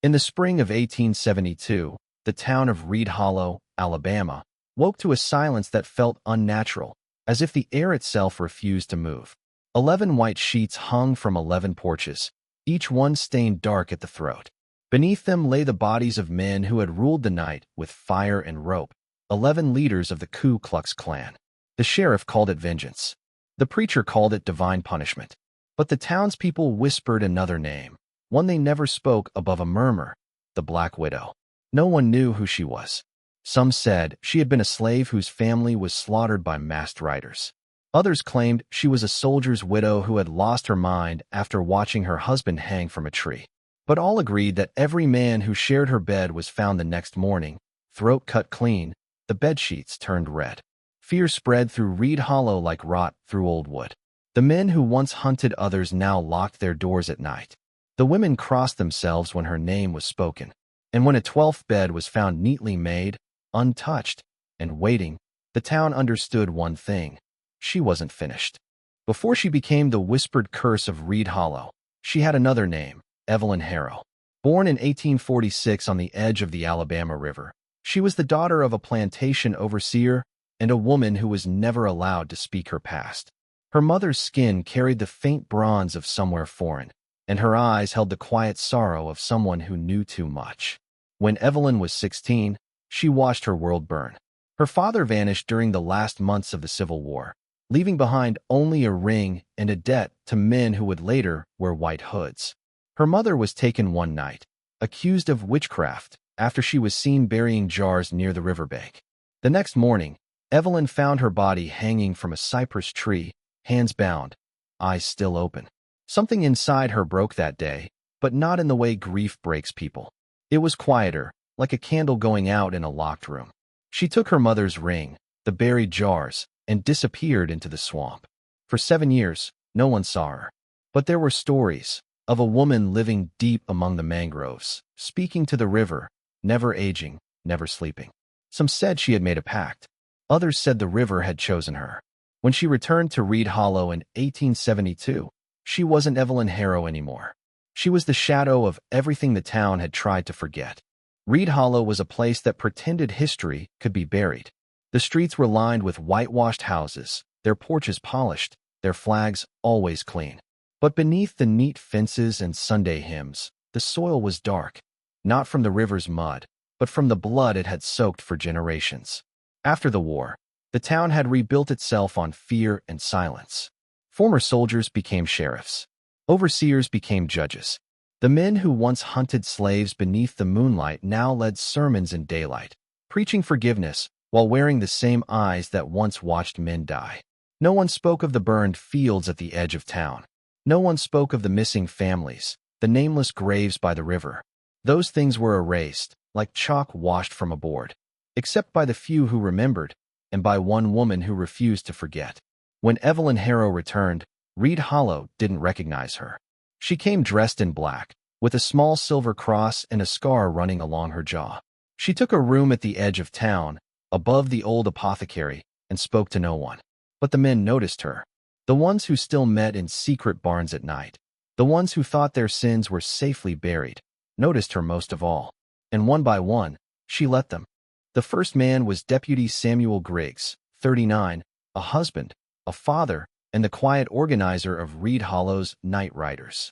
In the spring of 1872, the town of Reed Hollow, Alabama, woke to a silence that felt unnatural, as if the air itself refused to move. 11 white sheets hung from 11 porches, each one stained dark at the throat. Beneath them lay the bodies of men who had ruled the night with fire and rope, 11 leaders of the Ku Klux Klan. The sheriff called it vengeance. The preacher called it divine punishment. But the townspeople whispered another name, one they never spoke above a murmur: the Black Widow. No one knew who she was. Some said she had been a slave whose family was slaughtered by masked riders. Others claimed she was a soldier's widow who had lost her mind after watching her husband hang from a tree. But all agreed that every man who shared her bed was found the next morning, throat cut clean, the bedsheets turned red. Fear spread through Reed Hollow like rot through old wood. The men who once hunted others now locked their doors at night. The women crossed themselves when her name was spoken. And when a 12th bed was found neatly made, untouched, and waiting, the town understood one thing: she wasn't finished. Before she became the whispered curse of Reed Hollow, she had another name: Evelyn Harrow. Born in 1846 on the edge of the Alabama River, she was the daughter of a plantation overseer and a woman who was never allowed to speak her past. Her mother's skin carried the faint bronze of somewhere foreign, and her eyes held the quiet sorrow of someone who knew too much. When Evelyn was 16, she watched her world burn. Her father vanished during the last months of the Civil War, leaving behind only a ring and a debt to men who would later wear white hoods. Her mother was taken one night, accused of witchcraft, after she was seen burying jars near the riverbank. The next morning, Evelyn found her body hanging from a cypress tree, hands bound, eyes still open. Something inside her broke that day, but not in the way grief breaks people. It was quieter, like a candle going out in a locked room. She took her mother's ring, the buried jars, and disappeared into the swamp. For 7 years, no one saw her. But there were stories of a woman living deep among the mangroves, speaking to the river, never aging, never sleeping. Some said she had made a pact. Others said the river had chosen her. When she returned to Reed Hollow in 1872, she wasn't Evelyn Harrow anymore. She was the shadow of everything the town had tried to forget. Reed Hollow was a place that pretended history could be buried. The streets were lined with whitewashed houses, their porches polished, their flags always clean. But beneath the neat fences and Sunday hymns, the soil was dark, not from the river's mud, but from the blood it had soaked for generations. After the war, the town had rebuilt itself on fear and silence. Former soldiers became sheriffs. Overseers became judges. The men who once hunted slaves beneath the moonlight now led sermons in daylight, preaching forgiveness while wearing the same eyes that once watched men die. No one spoke of the burned fields at the edge of town. No one spoke of the missing families, the nameless graves by the river. Those things were erased, like chalk washed from a board, except by the few who remembered, and by one woman who refused to forget. When Evelyn Harrow returned, Reed Hollow didn't recognize her. She came dressed in black, with a small silver cross and a scar running along her jaw. She took a room at the edge of town, above the old apothecary, and spoke to no one. But the men noticed her. The ones who still met in secret barns at night, the ones who thought their sins were safely buried, noticed her most of all. And one by one, she let them. The first man was Deputy Samuel Griggs, 39, a husband, a father, and the quiet organizer of Reed Hollow's Night Riders.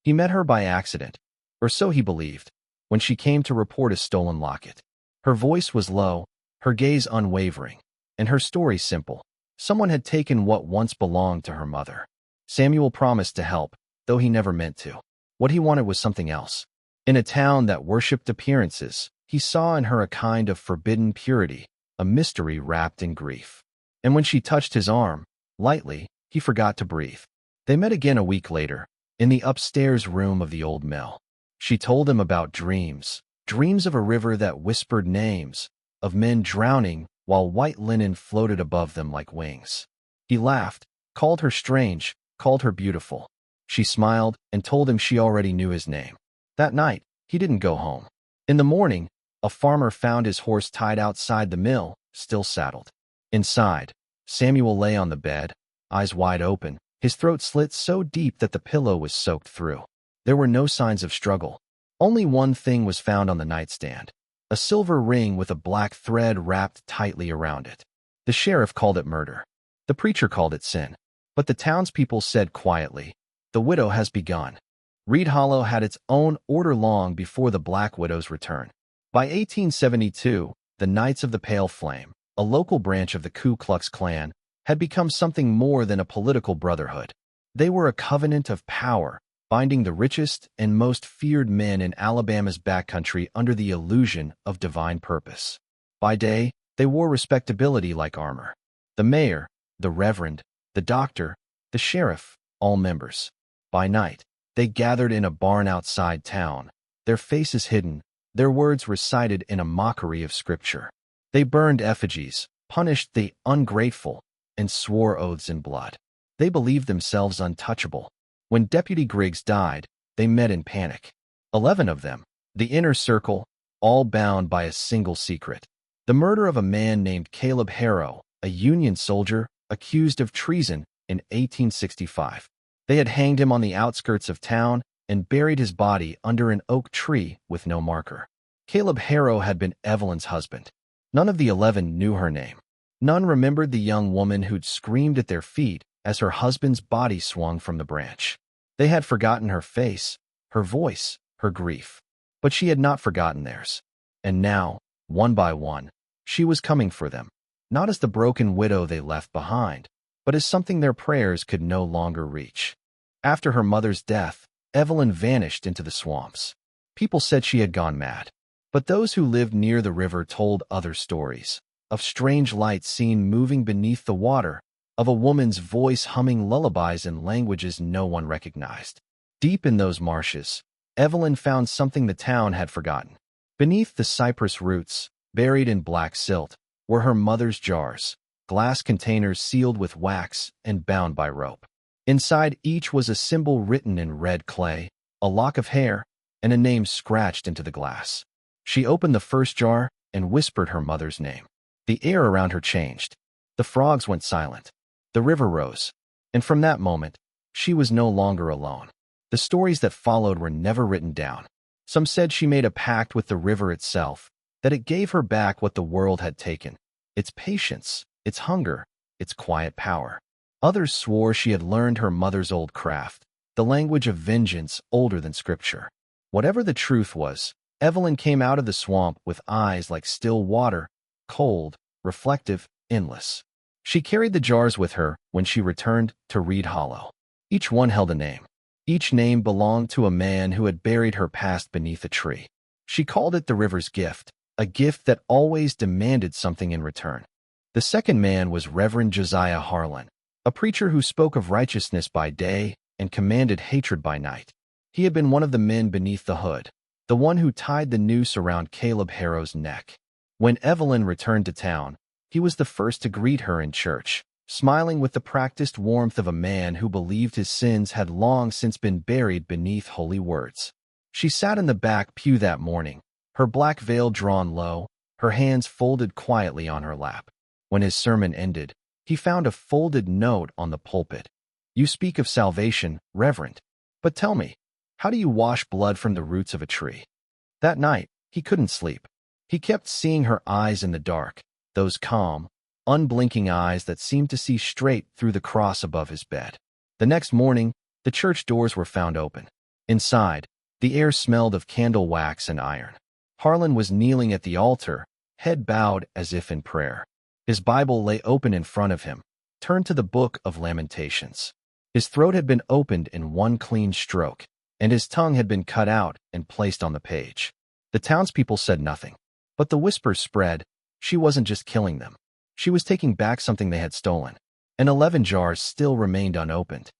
He met her by accident, or so he believed, when she came to report a stolen locket. Her voice was low, her gaze unwavering, and her story simple. Someone had taken what once belonged to her mother. Samuel promised to help, though he never meant to. What he wanted was something else. In a town that worshipped appearances, he saw in her a kind of forbidden purity, a mystery wrapped in grief. And when she touched his arm, lightly, he forgot to breathe. They met again a week later, in the upstairs room of the old mill. She told him about dreams, dreams of a river that whispered names, of men drowning while white linen floated above them like wings. He laughed, called her strange, called her beautiful. She smiled and told him she already knew his name. That night, he didn't go home. In the morning, a farmer found his horse tied outside the mill, still saddled. Inside, Samuel lay on the bed, eyes wide open, his throat slit so deep that the pillow was soaked through. There were no signs of struggle. Only one thing was found on the nightstand, a silver ring with a black thread wrapped tightly around it. The sheriff called it murder. The preacher called it sin. But the townspeople said quietly, "The widow has begun." Reed Hollow had its own order long before the Black Widow's return. By 1872, the Knights of the Pale Flame, a local branch of the Ku Klux Klan, had become something more than a political brotherhood. They were a covenant of power, binding the richest and most feared men in Alabama's backcountry under the illusion of divine purpose. By day, they wore respectability like armor. The mayor, the reverend, the doctor, the sheriff, all members. By night, they gathered in a barn outside town, their faces hidden, their words recited in a mockery of scripture. They burned effigies, punished the ungrateful, and swore oaths in blood. They believed themselves untouchable. When Deputy Griggs died, they met in panic. 11 of them, the inner circle, all bound by a single secret. The murder of a man named Caleb Harrow, a Union soldier, accused of treason in 1865. They had hanged him on the outskirts of town and buried his body under an oak tree with no marker. Caleb Harrow had been Evelyn's husband. None of the 11 knew her name. None remembered the young woman who'd screamed at their feet as her husband's body swung from the branch. They had forgotten her face, her voice, her grief. But she had not forgotten theirs. And now, one by one, she was coming for them, not as the broken widow they left behind, but as something their prayers could no longer reach. After her mother's death, Evelyn vanished into the swamps. People said she had gone mad. But those who lived near the river told other stories, of strange lights seen moving beneath the water, of a woman's voice humming lullabies in languages no one recognized. Deep in those marshes, Evelyn found something the town had forgotten. Beneath the cypress roots, buried in black silt, were her mother's jars, glass containers sealed with wax and bound by rope. Inside each was a symbol written in red clay, a lock of hair, and a name scratched into the glass. She opened the first jar and whispered her mother's name. The air around her changed. The frogs went silent. The river rose. And from that moment, she was no longer alone. The stories that followed were never written down. Some said she made a pact with the river itself, that it gave her back what the world had taken, its patience, its hunger, its quiet power. Others swore she had learned her mother's old craft, the language of vengeance older than scripture. Whatever the truth was, Evelyn came out of the swamp with eyes like still water, cold, reflective, endless. She carried the jars with her when she returned to Reed Hollow. Each one held a name. Each name belonged to a man who had buried her past beneath a tree. She called it the river's gift, a gift that always demanded something in return. The second man was Reverend Josiah Harlan, a preacher who spoke of righteousness by day and commanded hatred by night. He had been one of the men beneath the hood, the one who tied the noose around Caleb Harrow's neck. When Evelyn returned to town, he was the first to greet her in church, smiling with the practiced warmth of a man who believed his sins had long since been buried beneath holy words. She sat in the back pew that morning, her black veil drawn low, her hands folded quietly on her lap. When his sermon ended, he found a folded note on the pulpit. "You speak of salvation, Reverend. But tell me, how do you wash blood from the roots of a tree?" That night, he couldn't sleep. He kept seeing her eyes in the dark, those calm, unblinking eyes that seemed to see straight through the cross above his bed. The next morning, the church doors were found open. Inside, the air smelled of candle wax and iron. Harlan was kneeling at the altar, head bowed as if in prayer. His Bible lay open in front of him, turned to the Book of Lamentations. His throat had been opened in one clean stroke, and his tongue had been cut out and placed on the page. The townspeople said nothing, but the whispers spread. She wasn't just killing them. She was taking back something they had stolen, and 11 jars still remained unopened.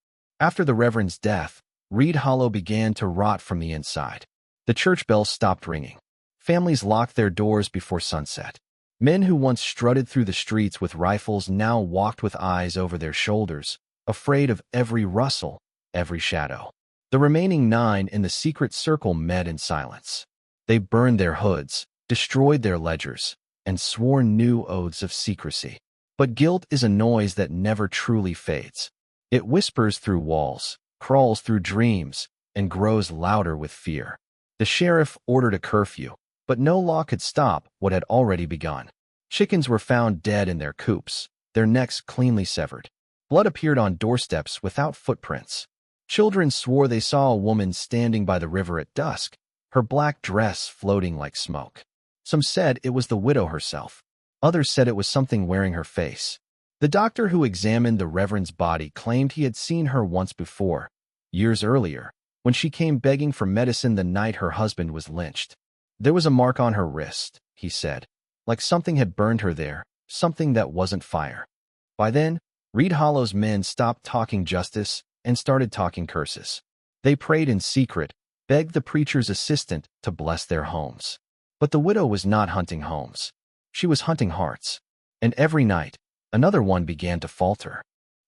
After the Reverend's death, Reed Hollow began to rot from the inside. The church bells stopped ringing. Families locked their doors before sunset. Men who once strutted through the streets with rifles now walked with eyes over their shoulders, afraid of every rustle, every shadow. The remaining 9 in the secret circle met in silence. They burned their hoods, destroyed their ledgers, and swore new oaths of secrecy. But guilt is a noise that never truly fades. It whispers through walls, crawls through dreams, and grows louder with fear. The sheriff ordered a curfew, but no law could stop what had already begun. Chickens were found dead in their coops, their necks cleanly severed. Blood appeared on doorsteps without footprints. Children swore they saw a woman standing by the river at dusk, her black dress floating like smoke. Some said it was the widow herself. Others said it was something wearing her face. The doctor who examined the reverend's body claimed he had seen her once before, years earlier, when she came begging for medicine the night her husband was lynched. There was a mark on her wrist, he said, like something had burned her there, something that wasn't fire. By then, Reed Hollow's men stopped talking justice and started talking curses. They prayed in secret, begged the preacher's assistant to bless their homes. But the widow was not hunting homes. She was hunting hearts. And every night, another one began to falter.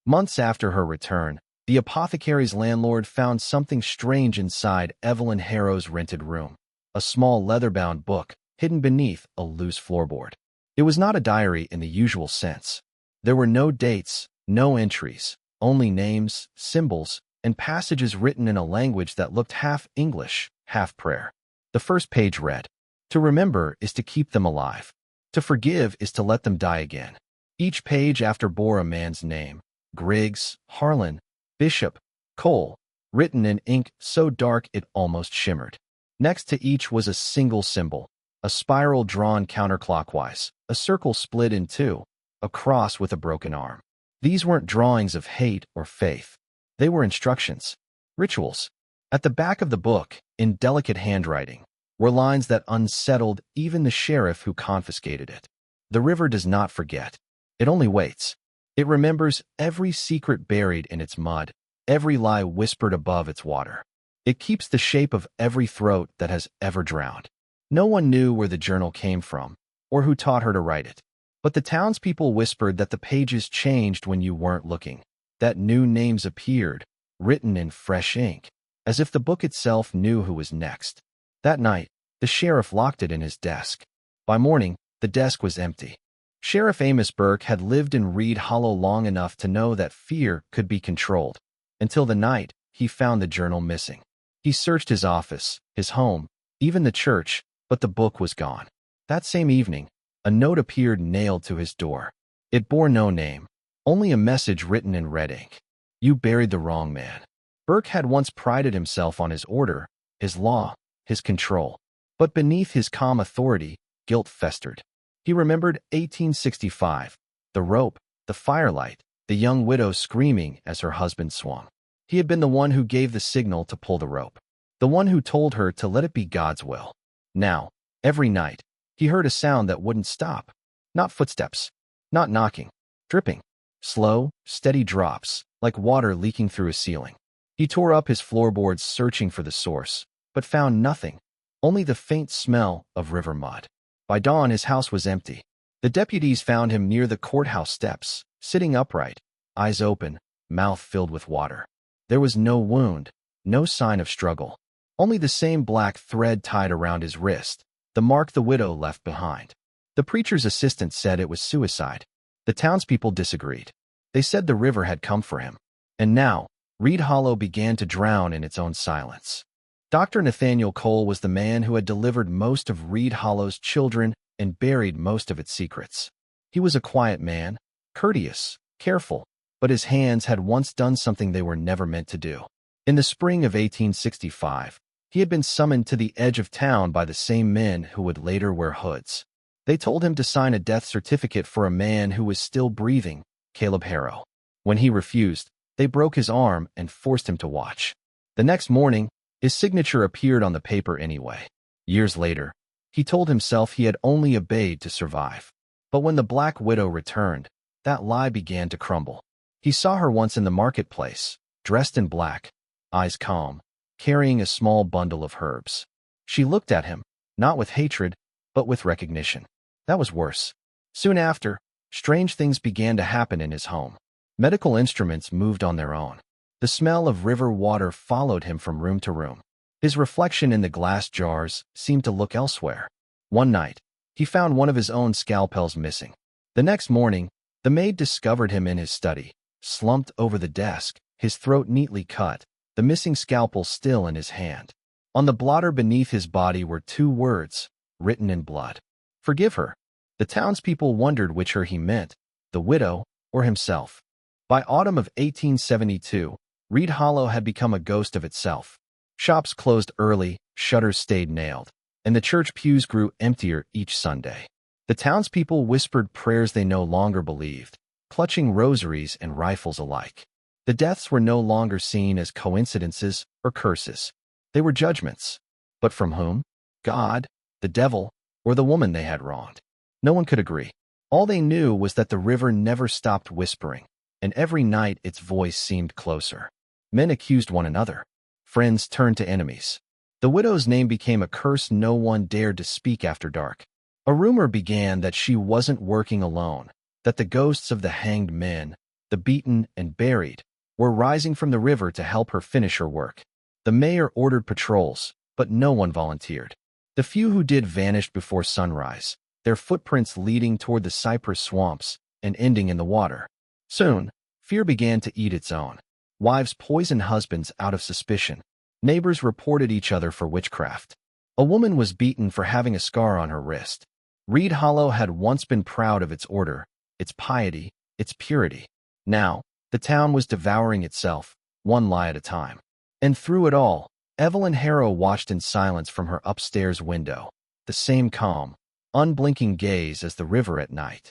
Months after her return, the apothecary's landlord found something strange inside Evelyn Harrow's rented room. A small leather-bound book hidden beneath a loose floorboard. It was not a diary in the usual sense. There were no dates, no entries, only names, symbols, and passages written in a language that looked half English, half prayer. The first page read, "To remember is to keep them alive. To forgive is to let them die again." Each page after bore a man's name: Griggs, Harlan, Bishop, Cole, written in ink so dark it almost shimmered. Next to each was a single symbol, a spiral drawn counterclockwise, a circle split in two, a cross with a broken arm. These weren't drawings of hate or faith. They were instructions, rituals. At the back of the book, in delicate handwriting, were lines that unsettled even the sheriff who confiscated it. The river does not forget. It only waits. It remembers every secret buried in its mud, every lie whispered above its water. It keeps the shape of every throat that has ever drowned. No one knew where the journal came from, or who taught her to write it. But the townspeople whispered that the pages changed when you weren't looking, that new names appeared, written in fresh ink, as if the book itself knew who was next. That night, the sheriff locked it in his desk. By morning, the desk was empty. Sheriff Amos Burke had lived in Reed Hollow long enough to know that fear could be controlled, until the night he found the journal missing. He searched his office, his home, even the church, but the book was gone. That same evening, a note appeared nailed to his door. It bore no name, only a message written in red ink. "You buried the wrong man." Burke had once prided himself on his order, his law, his control. But beneath his calm authority, guilt festered. He remembered 1865, the rope, the firelight, the young widow screaming as her husband swung. He had been the one who gave the signal to pull the rope, the one who told her to let it be God's will. Now, every night, he heard a sound that wouldn't stop. Not footsteps, not knocking, dripping, slow, steady drops, like water leaking through a ceiling. He tore up his floorboards searching for the source, but found nothing, only the faint smell of river mud. By dawn, his house was empty. The deputies found him near the courthouse steps, sitting upright, eyes open, mouth filled with water. There was no wound, no sign of struggle, only the same black thread tied around his wrist, the mark the widow left behind. The preacher's assistant said it was suicide. The townspeople disagreed. They said the river had come for him. And now, Reed Hollow began to drown in its own silence. Dr. Nathaniel Cole was the man who had delivered most of Reed Hollow's children and buried most of its secrets. He was a quiet man, courteous, careful, but his hands had once done something they were never meant to do. In the spring of 1865, he had been summoned to the edge of town by the same men who would later wear hoods. They told him to sign a death certificate for a man who was still breathing, Caleb Harrow. When he refused, they broke his arm and forced him to watch. The next morning, his signature appeared on the paper anyway. Years later, he told himself he had only obeyed to survive. But when the Black Widow returned, that lie began to crumble. He saw her once in the marketplace, dressed in black, eyes calm, carrying a small bundle of herbs. She looked at him, not with hatred, but with recognition. That was worse. Soon after, strange things began to happen in his home. Medical instruments moved on their own. The smell of river water followed him from room to room. His reflection in the glass jars seemed to look elsewhere. One night, he found one of his own scalpels missing. The next morning, the maid discovered him in his study, slumped over the desk, his throat neatly cut, the missing scalpel still in his hand. On the blotter beneath his body were two words, written in blood. Forgive her. The townspeople wondered which her he meant, the widow or himself. By autumn of 1872, Reed Hollow had become a ghost of itself. Shops closed early, shutters stayed nailed, and the church pews grew emptier each Sunday. The townspeople whispered prayers they no longer believed, clutching rosaries and rifles alike. The deaths were no longer seen as coincidences or curses. They were judgments. But from whom? God, the devil, or the woman they had wronged? No one could agree. All they knew was that the river never stopped whispering, and every night its voice seemed closer. Men accused one another. Friends turned to enemies. The widow's name became a curse no one dared to speak after dark. A rumor began that she wasn't working alone, that the ghosts of the hanged men, the beaten and buried, were rising from the river to help her finish her work. The mayor ordered patrols, but no one volunteered. The few who did vanished before sunrise, their footprints leading toward the cypress swamps and ending in the water. Soon, fear began to eat its own. Wives poisoned husbands out of suspicion. Neighbors reported each other for witchcraft. A woman was beaten for having a scar on her wrist. Reed Hollow had once been proud of its order, its piety, its purity. Now, the town was devouring itself, one lie at a time. And through it all, Evelyn Harrow watched in silence from her upstairs window, the same calm, unblinking gaze as the river at night.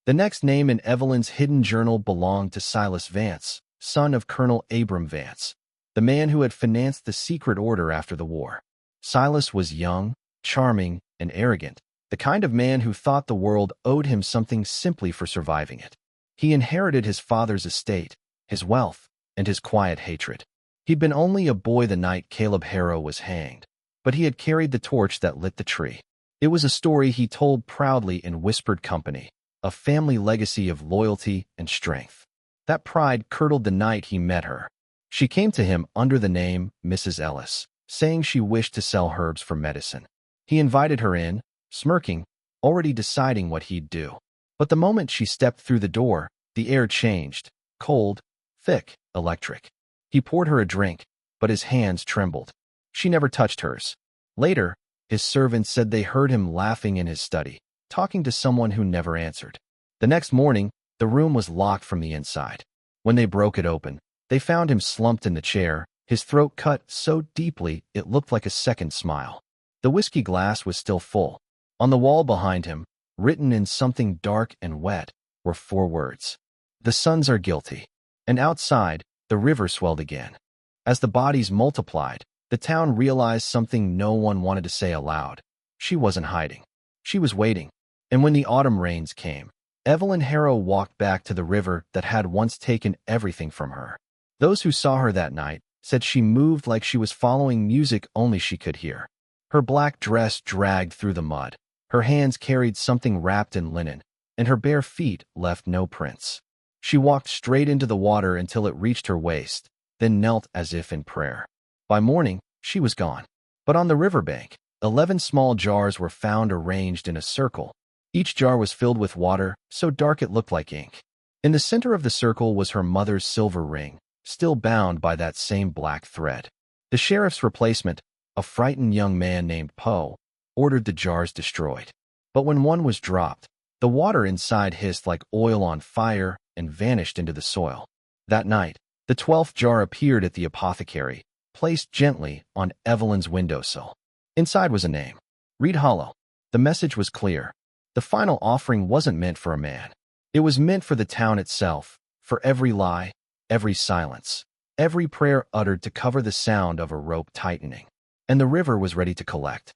The next name in Evelyn's hidden journal belonged to Silas Vance, son of Colonel Abram Vance, the man who had financed the secret order after the war. Silas was young, charming, and arrogant, the kind of man who thought the world owed him something simply for surviving it. He inherited his father's estate, his wealth, and his quiet hatred. He'd been only a boy the night Caleb Harrow was hanged, but he had carried the torch that lit the tree. It was a story he told proudly in whispered company, a family legacy of loyalty and strength. That pride curdled the night he met her. She came to him under the name Mrs. Ellis, saying she wished to sell herbs for medicine. He invited her in, smirking, already deciding what he'd do. But the moment she stepped through the door, the air changed, cold, thick, electric. He poured her a drink, but his hands trembled. She never touched hers. Later, his servants said they heard him laughing in his study, talking to someone who never answered. The next morning, the room was locked from the inside. When they broke it open, they found him slumped in the chair, his throat cut so deeply it looked like a second smile. The whiskey glass was still full. On the wall behind him, written in something dark and wet, were 4 words. The sons are guilty. And outside, the river swelled again. As the bodies multiplied, the town realized something no one wanted to say aloud. She wasn't hiding. She was waiting. And when the autumn rains came, Evelyn Harrow walked back to the river that had once taken everything from her. Those who saw her that night said she moved like she was following music only she could hear. Her black dress dragged through the mud. Her hands carried something wrapped in linen, and her bare feet left no prints. She walked straight into the water until it reached her waist, then knelt as if in prayer. By morning, she was gone. But on the riverbank, 11 small jars were found arranged in a circle. Each jar was filled with water, so dark it looked like ink. In the center of the circle was her mother's silver ring, still bound by that same black thread. The sheriff's replacement, a frightened young man named Poe, ordered the jars destroyed. But when one was dropped, the water inside hissed like oil on fire and vanished into the soil. That night, the 12th jar appeared at the apothecary, placed gently on Evelyn's windowsill. Inside was a name, Reed Hollow. The message was clear. The final offering wasn't meant for a man. It was meant for the town itself, for every lie, every silence, every prayer uttered to cover the sound of a rope tightening. And the river was ready to collect.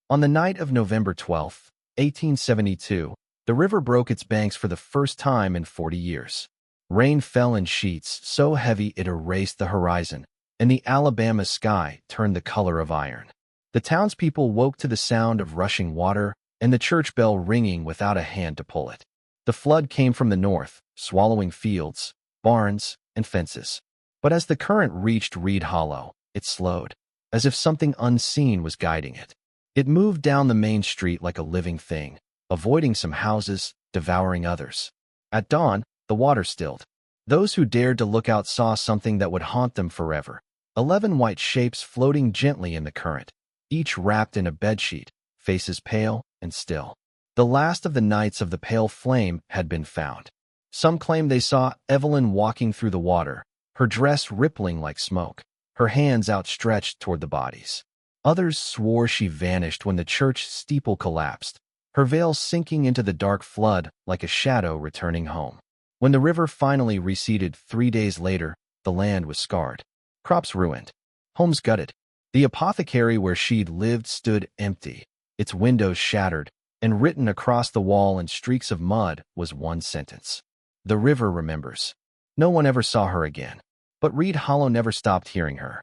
On the night of November 12, 1872, the river broke its banks for the first time in 40 years. Rain fell in sheets so heavy it erased the horizon, and the Alabama sky turned the color of iron. The townspeople woke to the sound of rushing water and the church bell ringing without a hand to pull it. The flood came from the north, swallowing fields, barns, and fences. But as the current reached Reed Hollow, it slowed, as if something unseen was guiding it. It moved down the main street like a living thing, avoiding some houses, devouring others. At dawn, the water stilled. Those who dared to look out saw something that would haunt them forever. 11 white shapes floating gently in the current, each wrapped in a bedsheet, faces pale and still. The last of the Knights of the Pale Flame had been found. Some claim they saw Evelyn walking through the water, her dress rippling like smoke, her hands outstretched toward the bodies. Others swore she vanished when the church steeple collapsed, her veil sinking into the dark flood like a shadow returning home. When the river finally receded 3 days later, the land was scarred. Crops ruined. Homes gutted. The apothecary where she'd lived stood empty, its windows shattered, and written across the wall in streaks of mud was one sentence. The river remembers. No one ever saw her again, but Reed Hollow never stopped hearing her.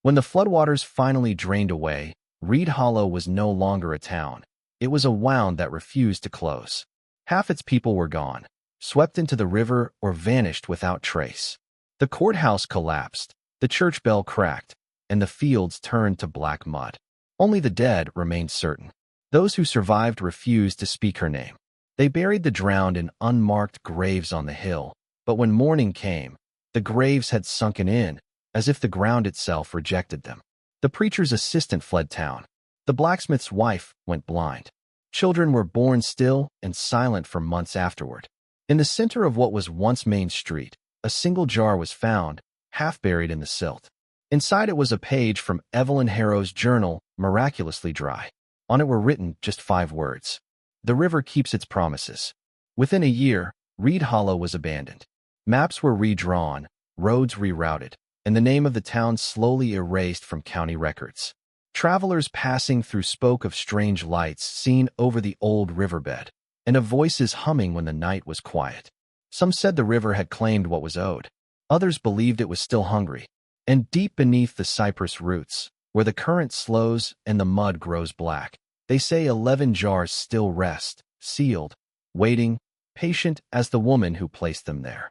When the floodwaters finally drained away, Reed Hollow was no longer a town. It was a wound that refused to close. Half its people were gone, swept into the river or vanished without trace. The courthouse collapsed, the church bell cracked, and the fields turned to black mud. Only the dead remained certain. Those who survived refused to speak her name. They buried the drowned in unmarked graves on the hill, but when morning came, the graves had sunken in, as if the ground itself rejected them. The preacher's assistant fled town. The blacksmith's wife went blind. Children were born still and silent for months afterward. In the center of what was once Main Street, a single jar was found, half buried in the silt. Inside it was a page from Evelyn Harrow's journal, miraculously dry. On it were written just 5 words. The river keeps its promises. Within a year, Reed Hollow was abandoned. Maps were redrawn, roads rerouted, and the name of the town slowly erased from county records. Travelers passing through spoke of strange lights seen over the old riverbed, and of voices humming when the night was quiet. Some said the river had claimed what was owed. Others believed it was still hungry. And deep beneath the cypress roots, where the current slows and the mud grows black, they say 11 jars still rest, sealed, waiting, patient as the woman who placed them there.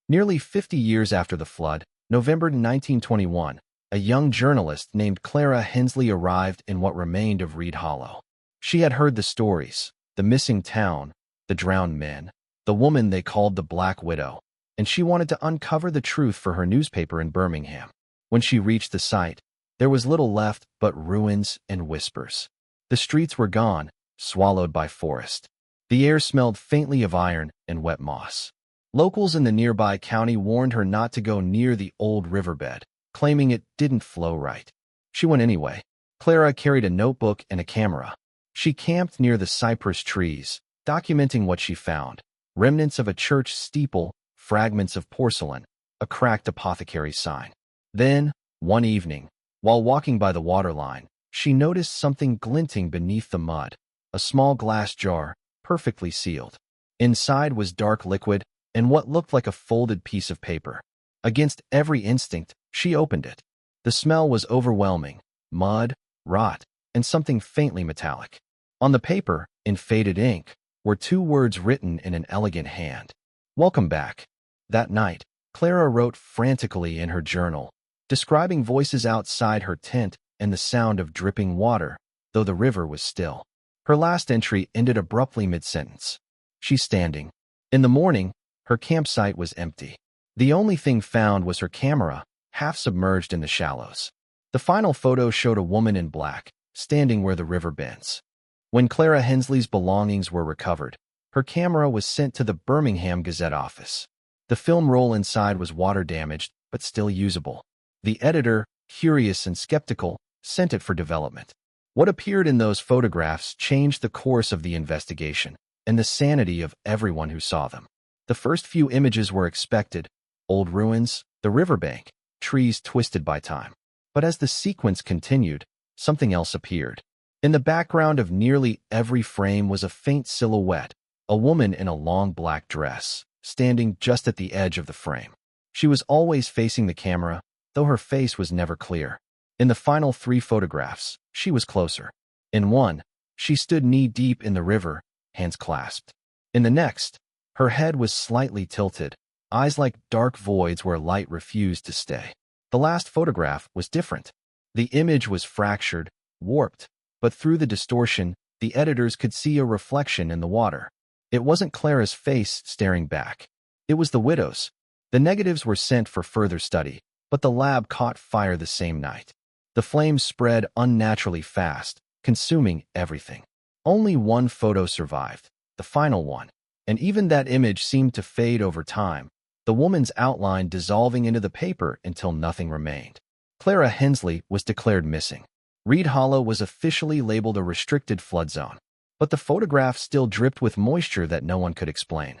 Nearly 50 years after the flood, November 1921, a young journalist named Clara Hensley arrived in what remained of Reed Hollow. She had heard the stories, the missing town, the drowned men, the woman they called the Black Widow, and she wanted to uncover the truth for her newspaper in Birmingham. When she reached the site, there was little left but ruins and whispers. The streets were gone, swallowed by forest. The air smelled faintly of iron and wet moss. Locals in the nearby county warned her not to go near the old riverbed, claiming it didn't flow right. She went anyway. Clara carried a notebook and a camera. She camped near the cypress trees, documenting what she found: remnants of a church steeple, fragments of porcelain, a cracked apothecary sign. Then, one evening, while walking by the waterline, she noticed something glinting beneath the mud, a small glass jar, perfectly sealed. Inside was dark liquid and what looked like a folded piece of paper. Against every instinct, she opened it. The smell was overwhelming: mud, rot, and something faintly metallic. On the paper, in faded ink, were 2 words written in an elegant hand: "Welcome back." That night, Clara wrote frantically in her journal, describing voices outside her tent and the sound of dripping water, though the river was still. Her last entry ended abruptly mid-sentence. "She's standing." In the morning, her campsite was empty. The only thing found was her camera, half submerged in the shallows. The final photo showed a woman in black, standing where the river bends. When Clara Hensley's belongings were recovered, her camera was sent to the Birmingham Gazette office. The film roll inside was water-damaged, but still usable. The editor, curious and skeptical, sent it for development. What appeared in those photographs changed the course of the investigation and the sanity of everyone who saw them. The first few images were expected: old ruins, the riverbank, trees twisted by time. But as the sequence continued, something else appeared. In the background of nearly every frame was a faint silhouette, a woman in a long black dress, standing just at the edge of the frame. She was always facing the camera, though her face was never clear. In the final 3 photographs, she was closer. In one, she stood knee-deep in the river, hands clasped. In the next, her head was slightly tilted, eyes like dark voids where light refused to stay. The last photograph was different. The image was fractured, warped, but through the distortion, the editors could see a reflection in the water. It wasn't Clara's face staring back. It was the widow's. The negatives were sent for further study, but the lab caught fire the same night. The flames spread unnaturally fast, consuming everything. Only one photo survived, the final one, and even that image seemed to fade over time, the woman's outline dissolving into the paper until nothing remained. Clara Hensley was declared missing. Reed Hollow was officially labeled a restricted flood zone, but the photograph still dripped with moisture that no one could explain.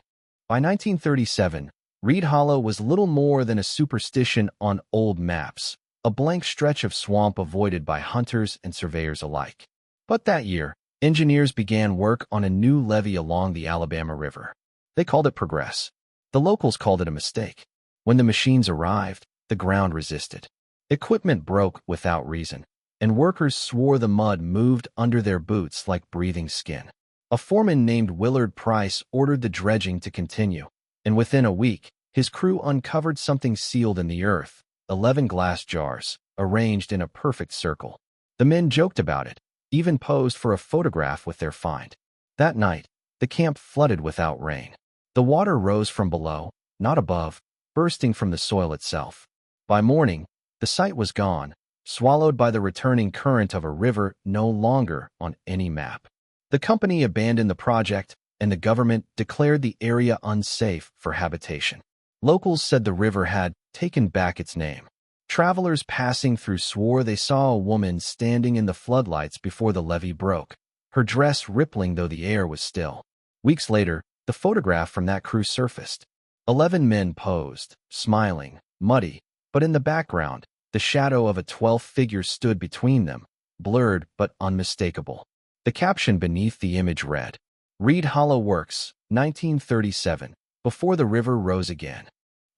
By 1937, Reed Hollow was little more than a superstition on old maps, a blank stretch of swamp avoided by hunters and surveyors alike. But that year, engineers began work on a new levee along the Alabama River. They called it Progress. The locals called it a mistake. When the machines arrived, the ground resisted. Equipment broke without reason, and workers swore the mud moved under their boots like breathing skin. A foreman named Willard Price ordered the dredging to continue, and within a week, his crew uncovered something sealed in the earth, 11 glass jars, arranged in a perfect circle. The men joked about it, even posed for a photograph with their find. That night, the camp flooded without rain. The water rose from below, not above, bursting from the soil itself. By morning, the site was gone, swallowed by the returning current of a river no longer on any map. The company abandoned the project, and the government declared the area unsafe for habitation. Locals said the river had taken back its name. Travelers passing through swore they saw a woman standing in the floodlights before the levee broke, her dress rippling though the air was still. Weeks later, the photograph from that crew surfaced. 11 men posed, smiling, muddy, but in the background, the shadow of a 12th figure stood between them, blurred but unmistakable. The caption beneath the image read, "Reed Hollow Works, 1937, before the river rose again."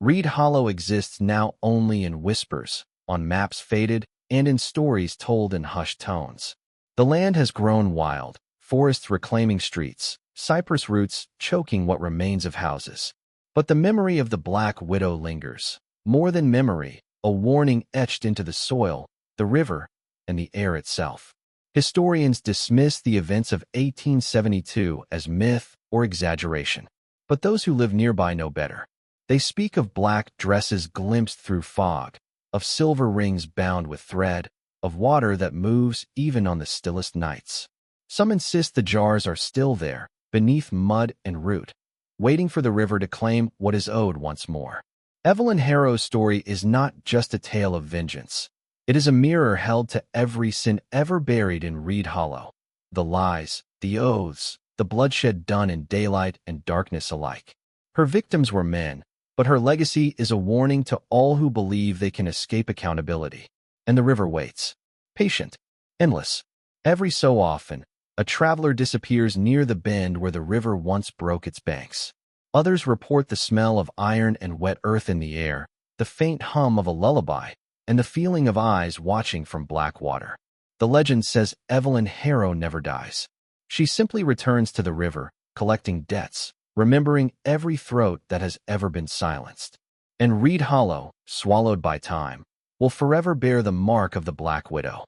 Reed Hollow exists now only in whispers, on maps faded, and in stories told in hushed tones. The land has grown wild, forests reclaiming streets, cypress roots choking what remains of houses. But the memory of the Black Widow lingers. More than memory, a warning etched into the soil, the river, and the air itself. Historians dismiss the events of 1872 as myth or exaggeration, but those who live nearby know better. They speak of black dresses glimpsed through fog, of silver rings bound with thread, of water that moves even on the stillest nights. Some insist the jars are still there, beneath mud and root, waiting for the river to claim what is owed once more. Evelyn Harrow's story is not just a tale of vengeance. It is a mirror held to every sin ever buried in Reed Hollow. The lies, the oaths, the bloodshed done in daylight and darkness alike. Her victims were men, but her legacy is a warning to all who believe they can escape accountability. And the river waits. Patient. Endless. Every so often, a traveler disappears near the bend where the river once broke its banks. Others report the smell of iron and wet earth in the air, the faint hum of a lullaby, and the feeling of eyes watching from black water. The legend says Evelyn Harrow never dies. She simply returns to the river, collecting debts, remembering every throat that has ever been silenced. And Reed Hollow, swallowed by time, will forever bear the mark of the Black Widow.